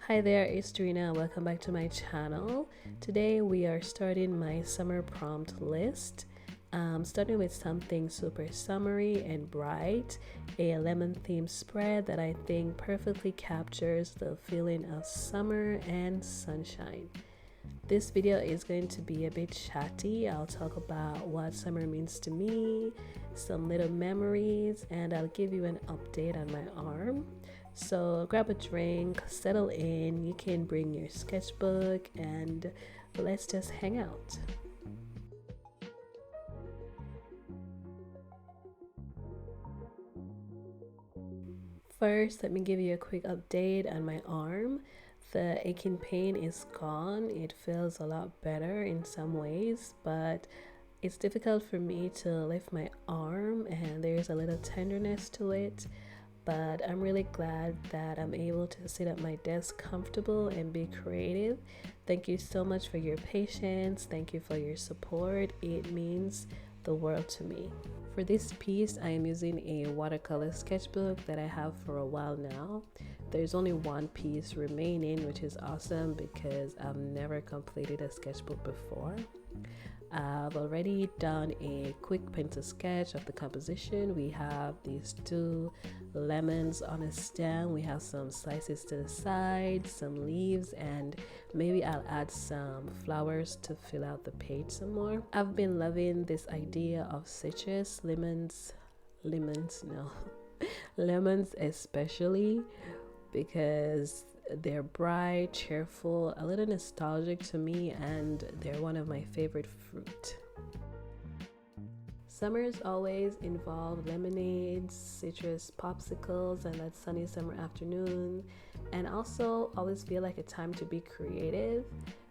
Hi there, it's Trina. Welcome back to my channel. Today we are starting my summer prompt list. Starting with something super summery and bright, a lemon themed spread that I think perfectly captures the feeling of summer and sunshine. This video is going to be a bit chatty. I'll talk about what summer means to me, some little memories, and I'll give you an update on my arm. So grab a drink, settle in, you can bring your sketchbook, and let's just hang out. First, let me give you a quick update on my arm. The aching pain is gone. It feels a lot better in some ways, but it's difficult for me to lift my arm and there's a little tenderness to it. But I'm really glad that I'm able to sit at my desk comfortable and be creative. Thank you so much for your patience. Thank you for your support. It means the world to me. For this piece, I am using a watercolor sketchbook that I have for a while now. There's only one piece remaining, which is awesome because I've never completed a sketchbook before. I've already done a quick pencil sketch of the composition. We have these two lemons on a stem. We have some slices to the side, some leaves, and maybe I'll add some flowers to fill out the page some more. I've been loving this idea of citrus, lemons no, lemons especially, because they're bright, cheerful, a little nostalgic to me, and they're one of my favorite fruit. Summers always involve lemonades, citrus popsicles, and that sunny summer afternoon, and also always feel like a time to be creative.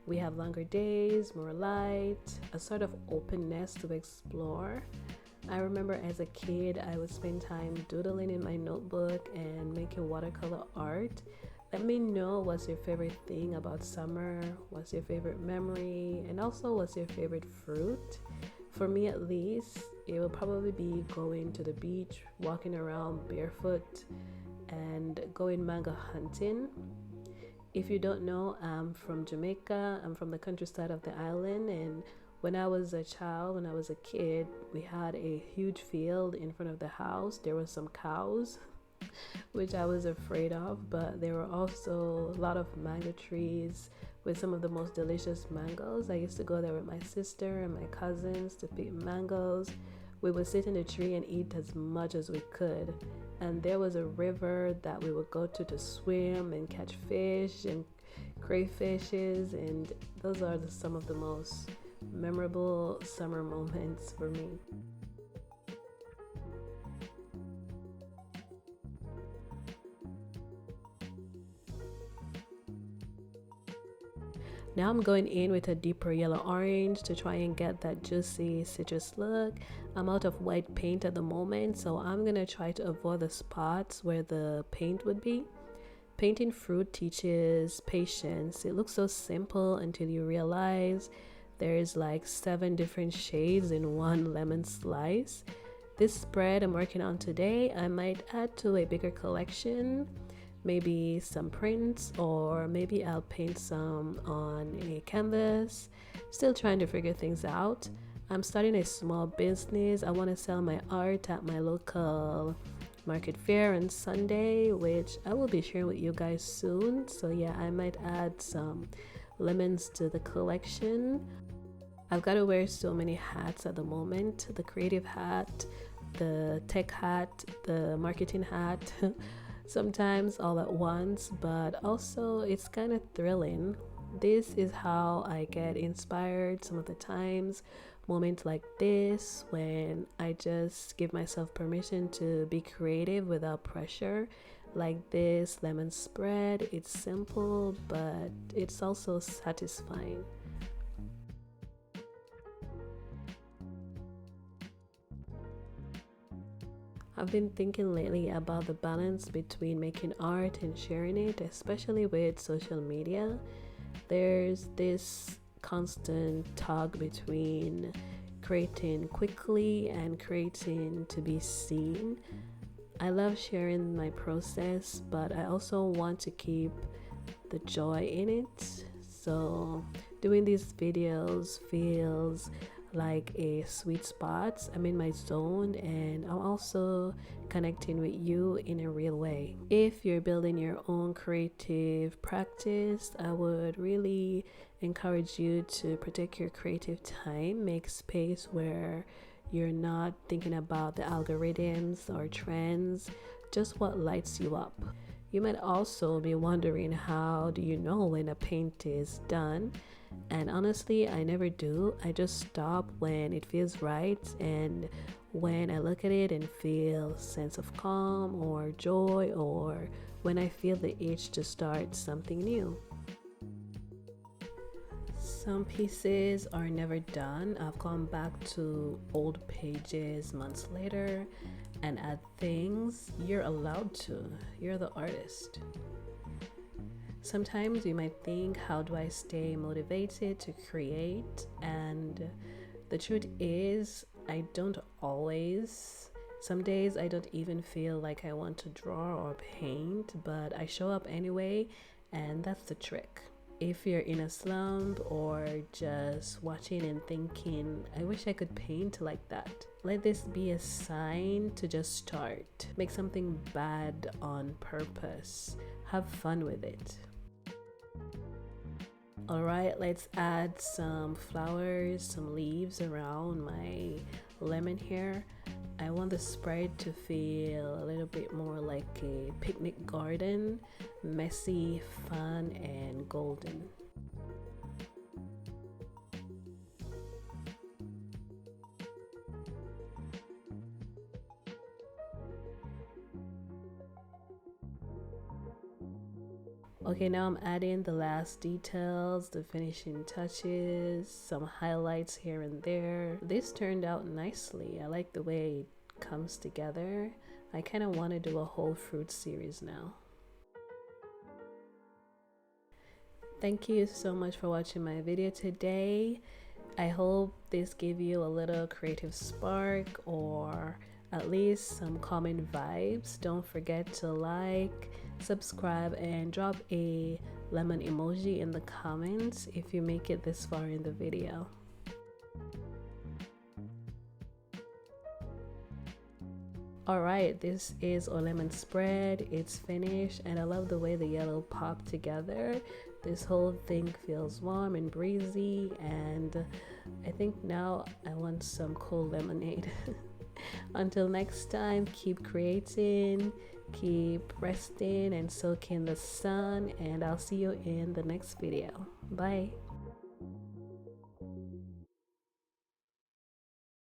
We have longer days, more light, a sort of openness to explore. I remember as a kid, I would spend time doodling in my notebook and making watercolor art. Let me know what's your favorite thing about summer, what's your favorite memory, and also what's your favorite fruit. For me at least, it will probably be going to the beach, walking around barefoot, and going mango hunting. If you don't know, I'm from Jamaica. I'm from the countryside of the island, and when I was a child, when I was a kid, we had a huge field in front of the house. There were some cows, which I was afraid of, but there were also a lot of mango trees with some of the most delicious mangoes. I used to go there with my sister and my cousins to pick mangoes. We would sit in the tree and eat as much as we could. And there was a river that we would go to swim and catch fish and crayfishes, and those are some of the most memorable summer moments for me. Now I'm going in with a deeper yellow orange to try and get that juicy citrus look. I'm out of white paint at the moment, so I'm gonna try to avoid the spots where the paint would be. Painting fruit teaches patience. It looks so simple until you realize there's like 7 different shades in one lemon slice. This spread I'm working on today, I might add to a bigger collection. Maybe some prints, or maybe I'll paint some on a canvas. Still trying to figure things out. I'm starting a small business. I want to sell my art at my local market fair on Sunday, which I will be sharing with you guys soon. So yeah, I might add some lemons to the collection. I've got to wear so many hats at the moment: the creative hat, the tech hat, the marketing hat. Sometimes all at once, but also it's kind of thrilling. This is how I get inspired some of the times, moments like this when I just give myself permission to be creative without pressure. Like this lemon spread, it's simple, but it's also satisfying. I've been thinking lately about the balance between making art and sharing it, especially with social media. There's this constant tug between creating quickly and creating to be seen. I love sharing my process, but I also want to keep the joy in it. So doing these videos feels like a sweet spot. I'm in my zone and I'm also connecting with you in a real way. If you're building your own creative practice, I would really encourage you to protect your creative time. Make space where you're not thinking about the algorithms or trends, just what lights you up. You might also be wondering, how do you know when a paint is done? And honestly, I never do. I just stop when it feels right, and when I look at it and feel a sense of calm or joy, or when I feel the itch to start something new. Some pieces are never done. I've gone back to old pages months later and add things. You're allowed to. You're the artist. Sometimes you might think, how do I stay motivated to create? And the truth is, I don't always. Some days I don't even feel like I want to draw or paint, but I show up anyway, and that's the trick. If you're in a slump or just watching and thinking, I wish I could paint like that, let this be a sign to just start. Make something bad on purpose. Have fun with it. Alright, let's add some flowers, some leaves around my lemon here. I want the spread to feel a little bit more like a picnic garden, messy, fun, and golden. Okay, now I'm adding the last details, the finishing touches, some highlights here and there. This turned out nicely. I like the way it comes together. I kind of want to do a whole fruit series now. Thank you so much for watching my video today. I hope this gave you a little creative spark or at least some calming vibes. Don't forget to like, subscribe, and drop a lemon emoji in the comments if you make it this far in the video. Alright, this is our lemon spread. It's finished and I love the way the yellow popped together. This whole thing feels warm and breezy, and I think now I want some cold lemonade. Until next time, keep creating, keep resting and soak in the sun, and I'll see you in the next video. Bye.